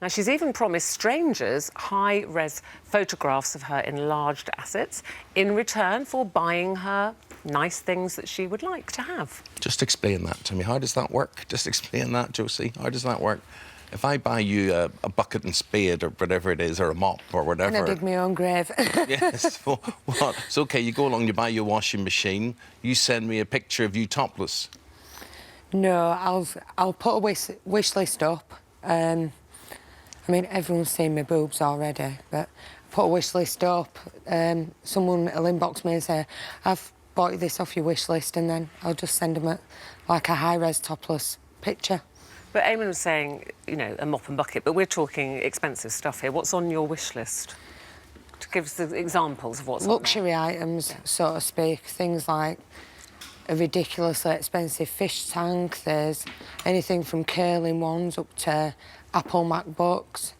Now, she's even promised strangers high-res photographs of her enlarged assets in return for buying her nice things that she would like to have. Just explain that to me. How does that work? Just explain that, Josie. How does that work? If I buy you a bucket and spade or whatever it is, or a mop or whatever... And I dig my own grave. Yes, well, what? It's OK, you go along, you buy your washing machine, you send me a picture of you topless. No, I'll put a wish list up. I mean, everyone's seen my boobs already, but put a wish list up. Someone will inbox me and say, I've bought you this off your wish list, and then I'll just send them like a high-res topless picture. But Eamonn was saying, you know, a mop and bucket, but we're talking expensive stuff here. What's on your wish list? To give us the examples of what's luxury items, so to speak. Things like a ridiculously expensive fish tank. There's anything from curling ones up to Apple MacBooks.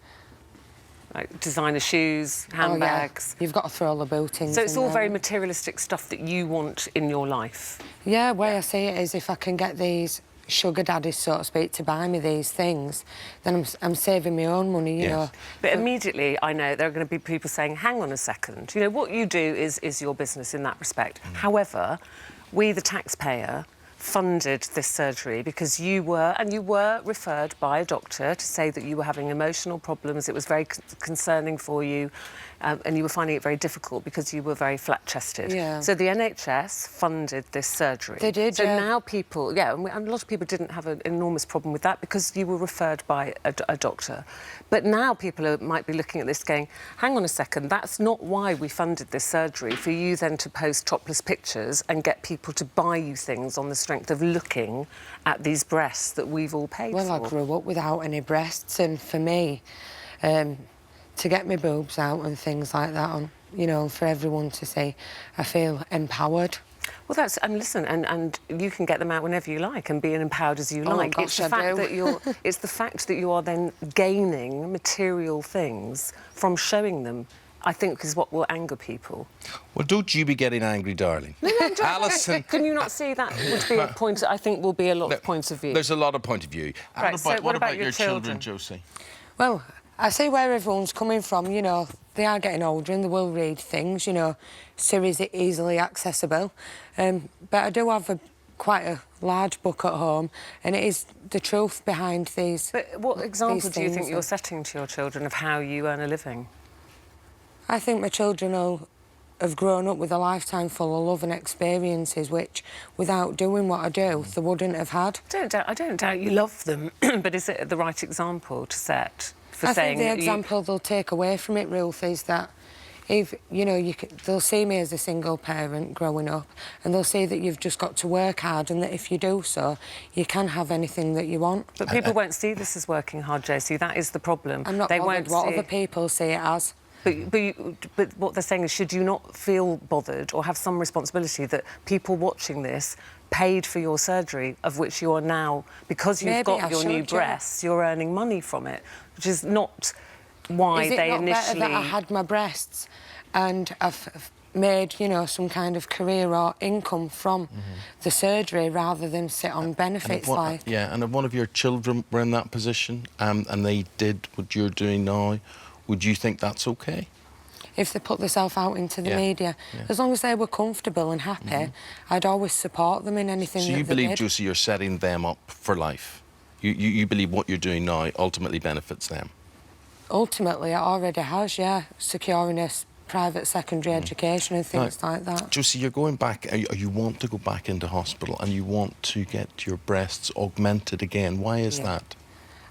Like designer shoes, handbags. Oh, yeah. You've got to throw all the bootings. So it's all very materialistic stuff that you want in your life? Yeah, the way I see it is if I can get these sugar daddies, so to speak, to buy me these things, then I'm saving my own money, you know. But immediately, I know there are going to be people saying, hang on a second, you know, what you do is your business in that respect. However, we, the taxpayer, funded this surgery because you were referred by a doctor to say that you were having emotional problems. It was very concerning for you, and you were finding it very difficult because you were very flat-chested. Yeah. So the NHS funded this surgery. They did, so yeah. now people, and a lot of people didn't have an enormous problem with that because you were referred by a doctor. But now people might be looking at this going, hang on a second, that's not why we funded this surgery, for you then to post topless pictures and get people to buy you things on the strength of looking at these breasts that we've all paid for. Well, I grew up without any breasts, and for me, to get my boobs out and things like that, you know, for everyone to see, I feel empowered. Well, that's... And listen, and you can get them out whenever you like and be as empowered as you like. Gosh, it's the fact that it's the fact that you are then gaining material things from showing them, I think, is what will anger people. Well, don't you be getting angry, darling. No, Alison... Can you not see that would be a point... I think will be a lot of points of view. There's a lot of point of view. Right, What about your children, Josie? Well, I see where everyone's coming from, you know. They are getting older and they will read things, you know. Series easily accessible. But I do have quite a large book at home, and it is the truth behind these. But what example do you think you're setting to your children of how you earn a living? I think my children have grown up with a lifetime full of love and experiences, which, without doing what I do, they wouldn't have had. I don't doubt you love them, but is it the right example to set for I saying... think the example they'll take away from it, Ruth, is that if, you know, they'll see me as a single parent growing up, and they'll see that you've just got to work hard, and that if you do so, you can have anything that you want. But people won't see this as working hard, Josie. That is the problem. I'm not bothered what other people see it as. But what they're saying is, should you not feel bothered or have some responsibility that people watching this paid for your surgery, of which you are now, because you've got your new breasts, you're earning money from it, which is not why they initially... Is it not better that I had my breasts and I've made, you know, some kind of career or income from the surgery rather than sit on benefits like... Yeah, and if one of your children were in that position and they did what you're doing now, would you think that's OK? If they put themselves out into the media. As long as they were comfortable and happy, I'd always support them in anything that they did. So you believe, Josie, you're setting them up for life? You believe what you're doing now ultimately benefits them? Ultimately, it already has, yeah. Securing a private secondary education and things like that. Josie, you're going back, you want to go back into hospital and you want to get your breasts augmented again. Why is that?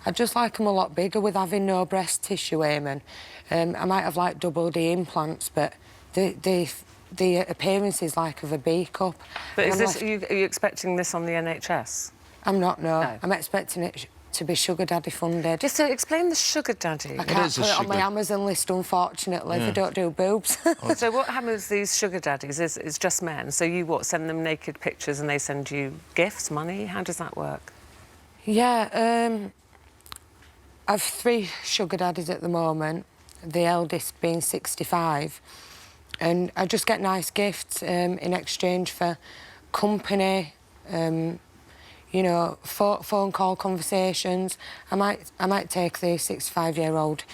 I'd just like them a lot bigger with having no breast tissue, Eamonn. I might have, like, double D implants, but the appearance is like of a B cup. But is this... Are you expecting this on the NHS? I'm not, no. I'm expecting it to be sugar daddy funded. Just to explain the sugar daddy. I can't put it on my Amazon list, unfortunately. They don't do boobs. So what happens with these sugar daddies is just men. So you, send them naked pictures and they send you gifts, money? How does that work? Yeah, I've 3 sugar daddies at the moment, the eldest being 65, and I just get nice gifts in exchange for company, you you know, phone call conversations. I might take the 65-year-old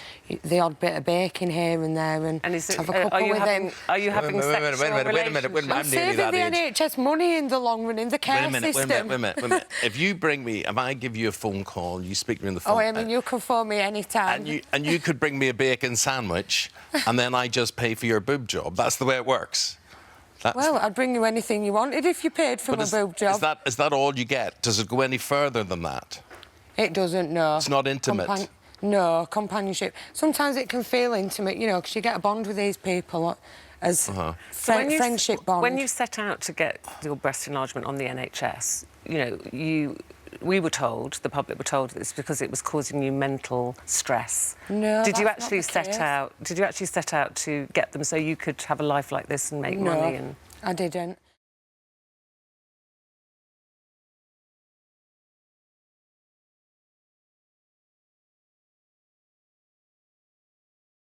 the odd bit of bacon here and there and is it, have a couple with him. Are you having sexual relations? I'm saving the NHS money in the long run, in the care system. Wait a minute. If I give you a phone call, you speak to me on the phone... Oh, I mean, you can phone me any time. And you could bring me a bacon sandwich, and then I just pay for your boob job. That's the way it works. Well, I'd bring you anything you wanted if you paid for my boob job. Is that all you get? Does it go any further than that? It doesn't, no. It's not intimate? No, companionship. Sometimes it can feel intimate, you know, because you get a bond with these people as friendship bond. When you set out to get your breast enlargement on the NHS, you know, we were told, the public were told, that it's because it was causing you mental stress. No, Did you that's actually not the case. set out? Did you actually set out to get them so you could have a life like this and make money? No, I didn't.